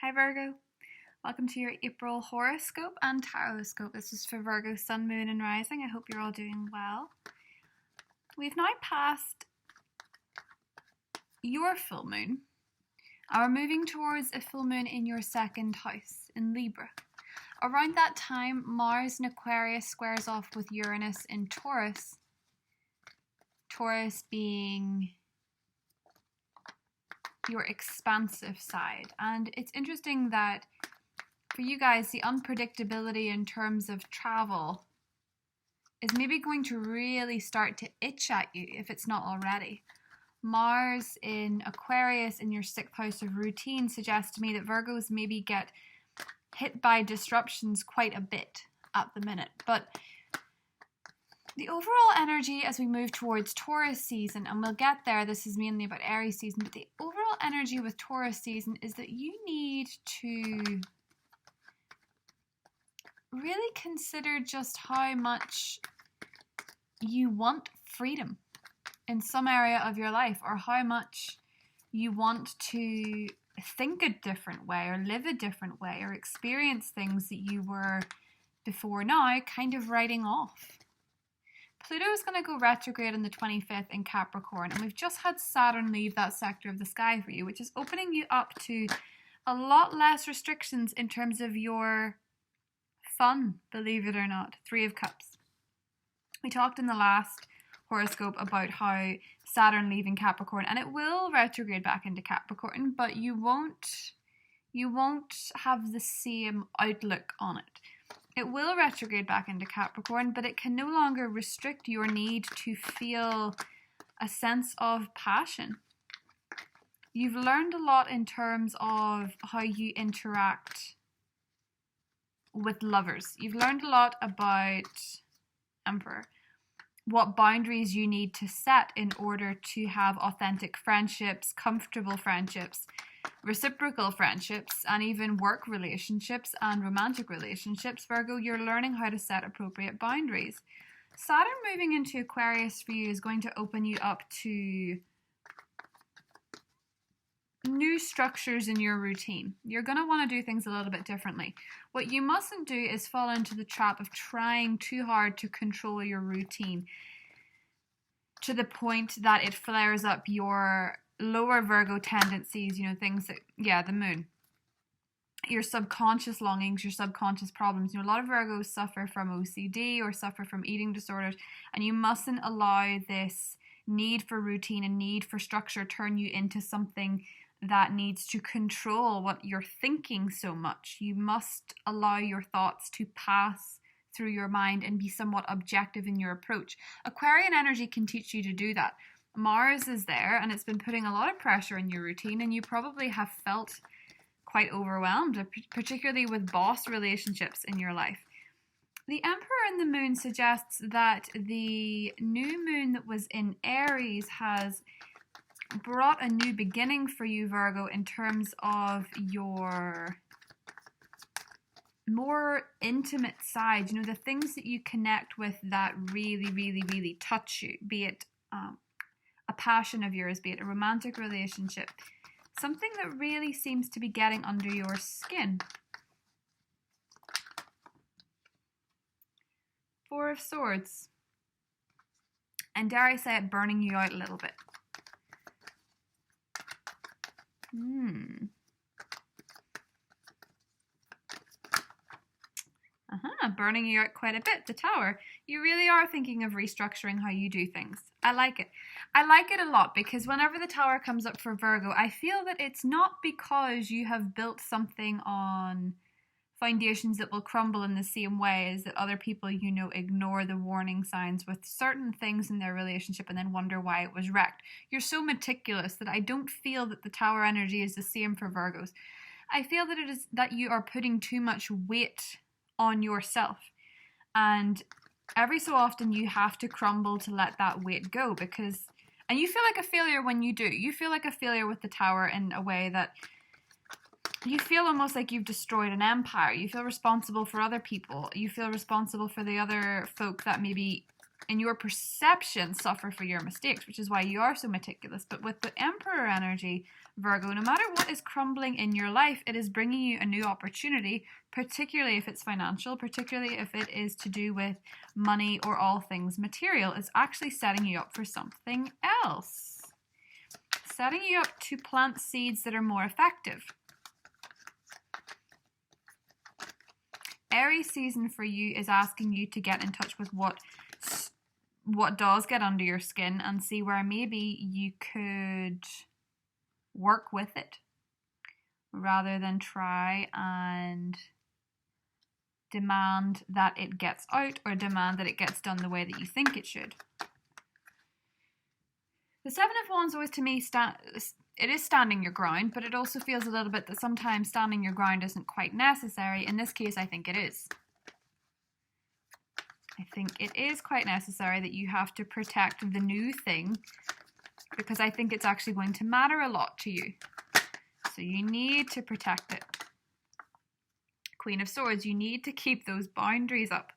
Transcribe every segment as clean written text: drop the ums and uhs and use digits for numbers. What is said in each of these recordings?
Hi Virgo, welcome to your April horoscope and tarotoscope. This is for Virgo, Sun, Moon and Rising. I hope you're all doing well. We've now passed your full moon and we're moving towards a full moon in your second house in Libra. Around that time, Mars in Aquarius squares off with Uranus in Taurus. Taurus being your expansive side. And it's interesting that for you guys, the unpredictability in terms of travel is maybe going to really start to itch at you if it's not already. Mars in Aquarius in your 6th house of routine suggests to me that Virgos maybe get hit by disruptions quite a bit at the minute. But the overall energy as we move towards Taurus season, and we'll get there, this is mainly about Aries season, but the overall energy with Taurus season is that you need to really consider just how much you want freedom in some area of your life, or how much you want to think a different way or live a different way or experience things that you were before now kind of writing off. Pluto is going to go retrograde on the 25th in Capricorn, and we've just had Saturn leave that sector of the sky for you, which is opening you up to a lot less restrictions in terms of your fun, believe it or not. 3 of Cups. We talked in the last horoscope about how Saturn leaving Capricorn, and it will retrograde back into Capricorn, but you won't have the same outlook on it. It will retrograde back into Capricorn, but it can no longer restrict your need to feel a sense of passion. You've learned a lot in terms of how you interact with lovers. You've learned a lot about Emperor, what boundaries you need to set in order to have authentic friendships, comfortable friendships, reciprocal friendships, and even work relationships and romantic relationships. Virgo, you're learning how to set appropriate boundaries. Saturn moving into Aquarius for you is going to open you up to new structures in your routine. You're going to want to do things a little bit differently. What you mustn't do is fall into the trap of trying too hard to control your routine to the point that it flares up your lower Virgo tendencies, things that, the moon, your subconscious longings, your subconscious problems. A lot of Virgos suffer from OCD or suffer from eating disorders, and you mustn't allow this need for routine and need for structure turn you into something that needs to control what you're thinking so much. You must allow your thoughts to pass through your mind and be somewhat objective in your approach. Aquarian energy can teach you to do that. Mars is there, and it's been putting a lot of pressure in your routine, and you probably have felt quite overwhelmed, particularly with boss relationships in your life. The Emperor and the Moon suggests that the new moon that was in Aries has brought a new beginning for you, Virgo, in terms of your more intimate side, the things that you connect with that really, really, really touch you, be it a passion of yours, be it a romantic relationship, something that really seems to be getting under your skin. 4 of Swords. And dare I say it, burning you out a little bit. Burning you out quite a bit. The Tower. You really are thinking of restructuring how you do things. I like it. I like it a lot because whenever the Tower comes up for Virgo, I feel that it's not because you have built something on foundations that will crumble in the same way as that other people ignore the warning signs with certain things in their relationship and then wonder why it was wrecked. You're so meticulous that I don't feel that the Tower energy is the same for Virgos. I feel that it is that you are putting too much weight on yourself, and every so often you have to crumble to let that weight go, and you feel like a failure when you do. You feel like a failure with the Tower in a way that you feel almost like you've destroyed an empire. You feel responsible for other people. You feel responsible for the other folk that maybe in your perception, suffer for your mistakes, which is why you are so meticulous. But with the Emperor energy, Virgo, no matter what is crumbling in your life, it is bringing you a new opportunity, particularly if it's financial, particularly if it is to do with money or all things material. It's actually setting you up for something else. Setting you up to plant seeds that are more effective. Aries season for you is asking you to get in touch with what does get under your skin and see where maybe you could work with it rather than try and demand that it gets out or demand that it gets done the way that you think it should. The Seven of Wands always, to me, it is standing your ground, but it also feels a little bit that sometimes standing your ground isn't quite necessary. In this case, I think it is. I think it is quite necessary that you have to protect the new thing, because I think it's actually going to matter a lot to you. So you need to protect it. Queen of Swords, you need to keep those boundaries up.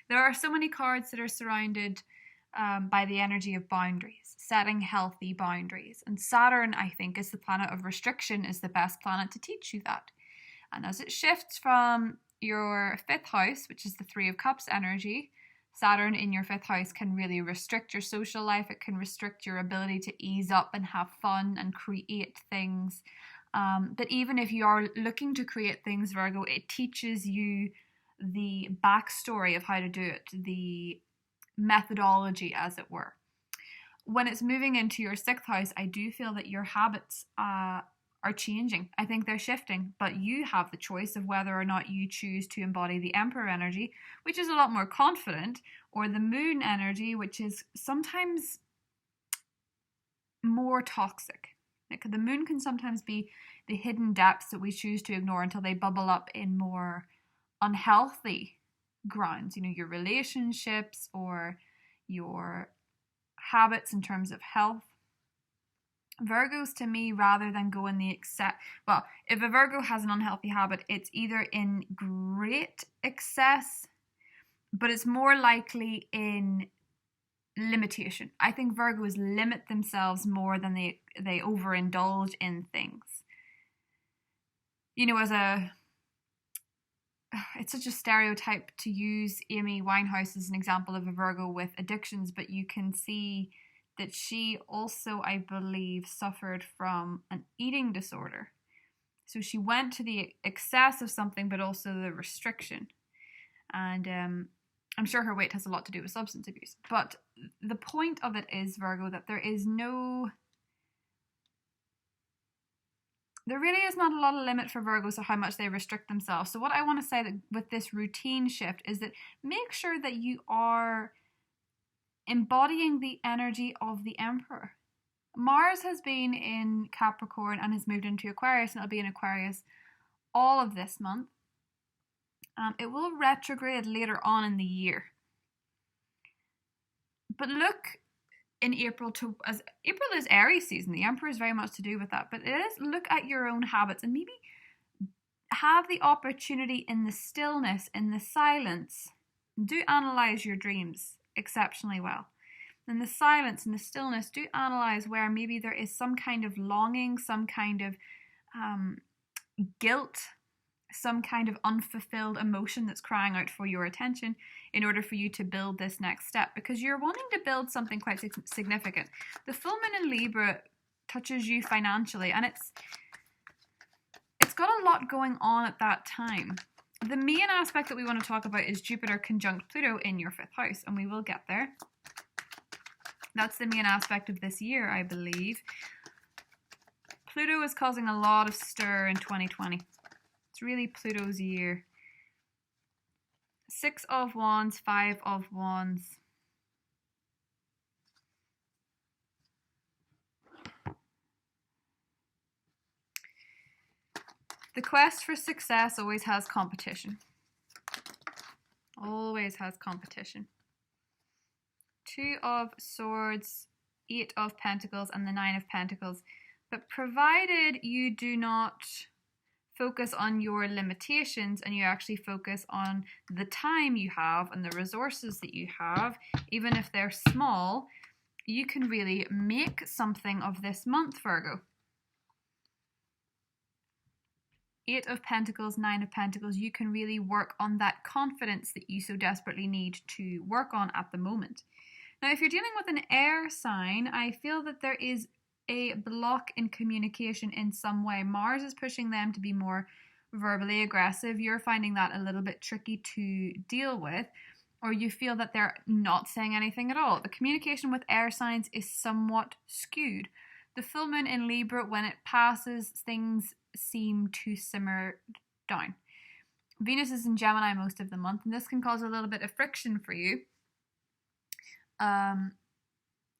There are so many cards that are surrounded by the energy of boundaries, setting healthy boundaries. And Saturn, I think, is the planet of restriction, is the best planet to teach you that. And as it shifts from your 5th house, which is the 3 of Cups energy, Saturn in your 5th house can really restrict your social life. It can restrict your ability to ease up and have fun and create things. But even if you are looking to create things, Virgo, it teaches you the backstory of how to do it, the methodology, as it were. When it's moving into your 6th house, I do feel that your habits are changing. I think they're shifting, but you have the choice of whether or not you choose to embody the Emperor energy, which is a lot more confident, or the Moon energy, which is sometimes more toxic. Like, the Moon can sometimes be the hidden depths that we choose to ignore until they bubble up in more unhealthy grounds, your relationships or your habits in terms of health. Virgos, to me, rather than go in the if a Virgo has an unhealthy habit, it's either in great excess, but it's more likely in limitation. I think Virgos limit themselves more than they overindulge in things. It's such a stereotype to use Amy Winehouse as an example of a Virgo with addictions, but you can see that she also, I believe, suffered from an eating disorder. So she went to the excess of something, but also the restriction. And I'm sure her weight has a lot to do with substance abuse. But the point of it is, Virgo, that there really is not a lot of limit for Virgos of how much they restrict themselves. So what I want to say that with this routine shift is that make sure that you are embodying the energy of the Emperor. Mars has been in Capricorn and has moved into Aquarius, and it'll be in Aquarius all of this month. It will retrograde later on in the year. But look in April as April is Aries season. The Emperor is very much to do with that. But it is, look at your own habits and maybe have the opportunity in the stillness, in the silence. Do analyze your dreams exceptionally well. In the silence, in the stillness, do analyze where maybe there is some kind of longing, some kind of guilt, some kind of unfulfilled emotion that's crying out for your attention in order for you to build this next step, because you're wanting to build something quite significant. The full moon in Libra touches you financially, and it's got a lot going on at that time. The main aspect that we want to talk about is Jupiter conjunct Pluto in your 5th house, and we will get there. That's the main aspect of this year, I believe. Pluto is causing a lot of stir in 2020. It's really Pluto's year. 6 of Wands, 5 of Wands. The quest for success always has competition. Always has competition. 2 of Swords, 8 of Pentacles, and the 9 of Pentacles. But provided you do not focus on your limitations and you actually focus on the time you have and the resources that you have, even if they're small, you can really make something of this month, Virgo. 8 of Pentacles, 9 of Pentacles, you can really work on that confidence that you so desperately need to work on at the moment. Now, if you're dealing with an air sign, I feel that there is a block in communication in some way. Mars is pushing them to be more verbally aggressive. You're finding that a little bit tricky to deal with, or you feel that they're not saying anything at all. The communication with air signs is somewhat skewed. The full moon in Libra, when it passes, things seem to simmer down. Venus is in Gemini most of the month, and this can cause a little bit of friction for you.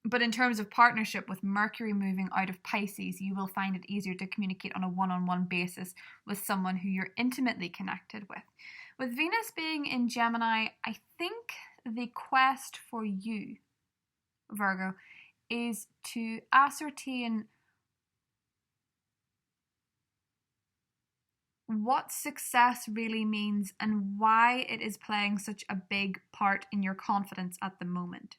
But in terms of partnership, with Mercury moving out of Pisces, you will find it easier to communicate on a one-on-one basis with someone who you're intimately connected with. With Venus being in Gemini, I think the quest for you, Virgo, is to ascertain what success really means and why it is playing such a big part in your confidence at the moment.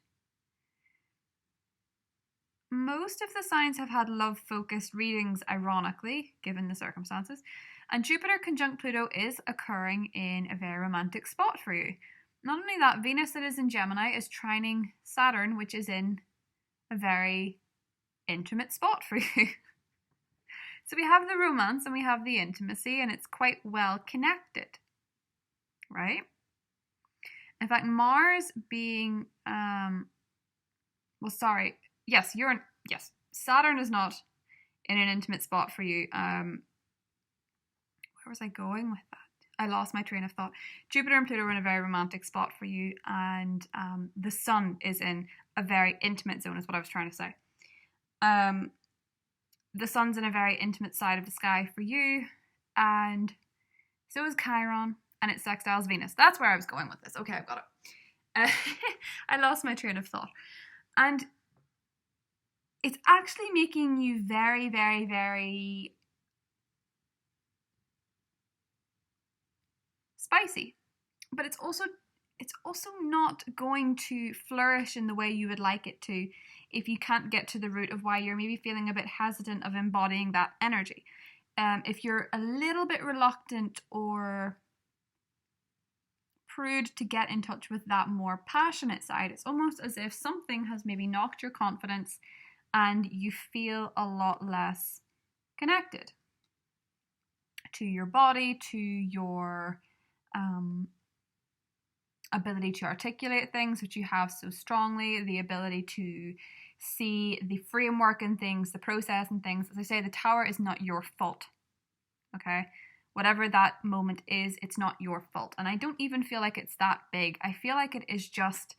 Most of the signs have had love-focused readings, ironically, given the circumstances, and Jupiter conjunct Pluto is occurring in a very romantic spot for you. Not only that, Venus that is in Gemini is trining Saturn, which is in a very intimate spot for you. So we have the romance and we have the intimacy, and it's quite well connected, right? In fact, Mars being, Saturn is not in an intimate spot for you. Where was I going with that? I lost my train of thought. Jupiter and Pluto are in a very romantic spot for you, and the Sun is in a very intimate zone, is what I was trying to say. The Sun's in a very intimate side of the sky for you, and so is Chiron, and it sextiles Venus. That's where I was going with this. Okay, I've got it. I lost my train of thought. And it's actually making you very, very, very spicy. But it's also not going to flourish in the way you would like it to if you can't get to the root of why you're maybe feeling a bit hesitant of embodying that energy. If you're a little bit reluctant or prude to get in touch with that more passionate side, it's almost as if something has maybe knocked your confidence and you feel a lot less connected to your body, to your ability to articulate things, which you have so strongly, the ability to see the framework and things, the process and things. As I say, the tower is not your fault, okay? Whatever that moment is, it's not your fault. And I don't even feel like it's that big. I feel like it is just,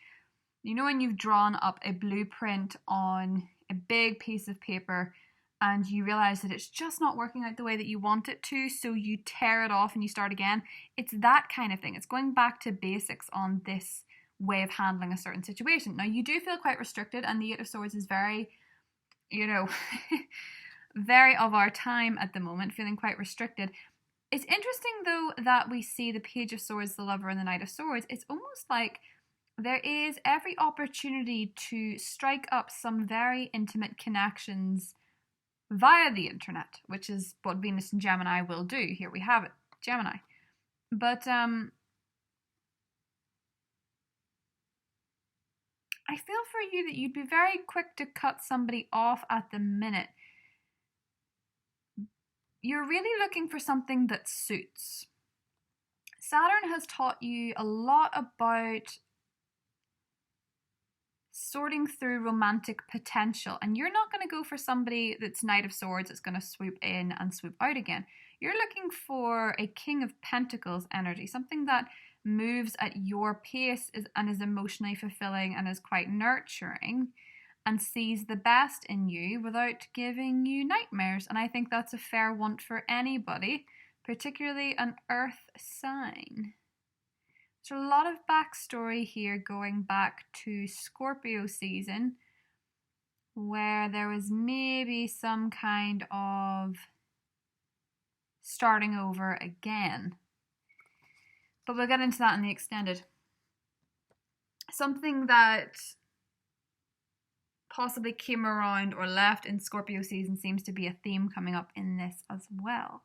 you know, when you've drawn up a blueprint on a big piece of paper and you realize that it's just not working out the way that you want it to, so you tear it off and you start again. It's that kind of thing. It's going back to basics on this way of handling a certain situation. Now, you do feel quite restricted, and the Eight of Swords is very, very of our time at the moment, feeling quite restricted. It's interesting, though, that we see the Page of Swords, the Lover, and the Knight of Swords. It's almost like there is every opportunity to strike up some very intimate connections via the internet, which is what Venus and Gemini will do. Here we have it, Gemini. But I feel for you that you'd be very quick to cut somebody off at the minute. You're really looking for something that suits. Saturn has taught you a lot about sorting through romantic potential, and you're not going to go for somebody that's Knight of Swords that's going to swoop in and swoop out again. You're looking for a King of Pentacles energy, something that moves at your pace and is emotionally fulfilling and is quite nurturing and sees the best in you without giving you nightmares. And I think that's a fair want for anybody, particularly an earth sign. There's a lot of backstory here going back to Scorpio season, where there was maybe some kind of starting over again. But we'll get into that in the extended. Something that possibly came around or left in Scorpio season seems to be a theme coming up in this as well.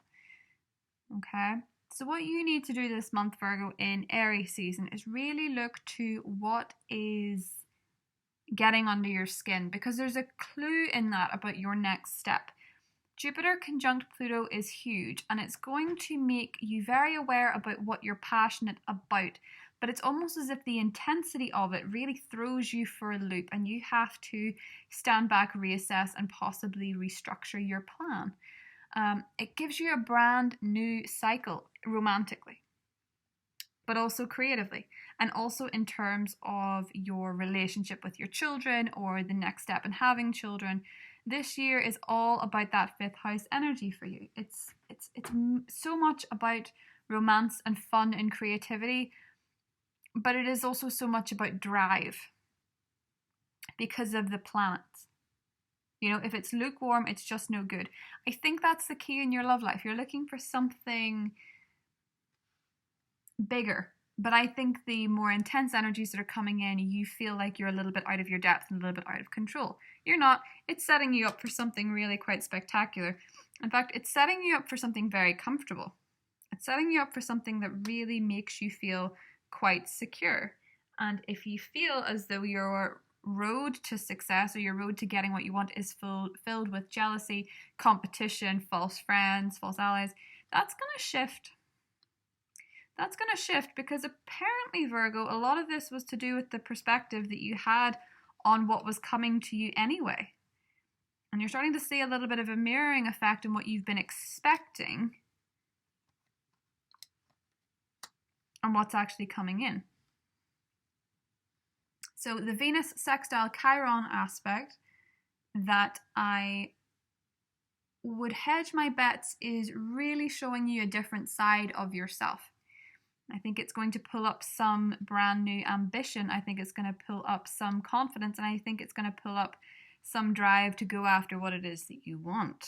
Okay, so what you need to do this month, Virgo, in Aries season is really look to what is getting under your skin, because there's a clue in that about your next step. Jupiter conjunct Pluto is huge, and it's going to make you very aware about what you're passionate about, but it's almost as if the intensity of it really throws you for a loop and you have to stand back, reassess, and possibly restructure your plan. It gives you a brand new cycle romantically, but also creatively, and also in terms of your relationship with your children or the next step in having children. This year is all about that fifth house energy for you. It's so much about romance and fun and creativity, but it is also so much about drive because of the planets. You know, if it's lukewarm, it's just no good. I think that's the key in your love life. You're looking for something bigger, but I think the more intense energies that are coming in, you feel like you're a little bit out of your depth and a little bit out of control. You're not. It's setting you up for something really quite spectacular. In fact, it's setting you up for something very comfortable. It's setting you up for something that really makes you feel quite secure. And if you feel as though your road to success or your road to getting what you want is filled with jealousy, competition, false friends, false allies, that's going to shift. That's going to shift, because apparently, Virgo, a lot of this was to do with the perspective that you had on what was coming to you anyway. And you're starting to see a little bit of a mirroring effect in what you've been expecting and what's actually coming in. So the Venus sextile Chiron aspect that I would hedge my bets is really showing you a different side of yourself. I think it's going to pull up some brand new ambition. I think it's going to pull up some confidence, and I think it's going to pull up some drive to go after what it is that you want.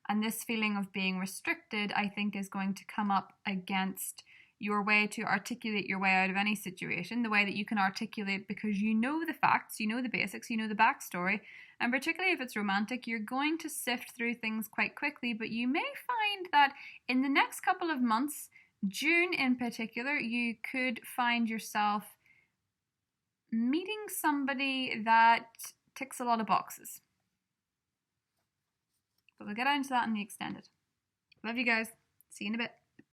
And this feeling of being restricted, I think, is going to come up against your way to articulate your way out of any situation, the way that you can articulate because you know the facts, you know the basics, you know the backstory, and particularly if it's romantic, you're going to sift through things quite quickly, but you may find that in the next couple of months, June in particular, you could find yourself meeting somebody that ticks a lot of boxes. But we'll get into that in the extended. Love you guys. See you in a bit.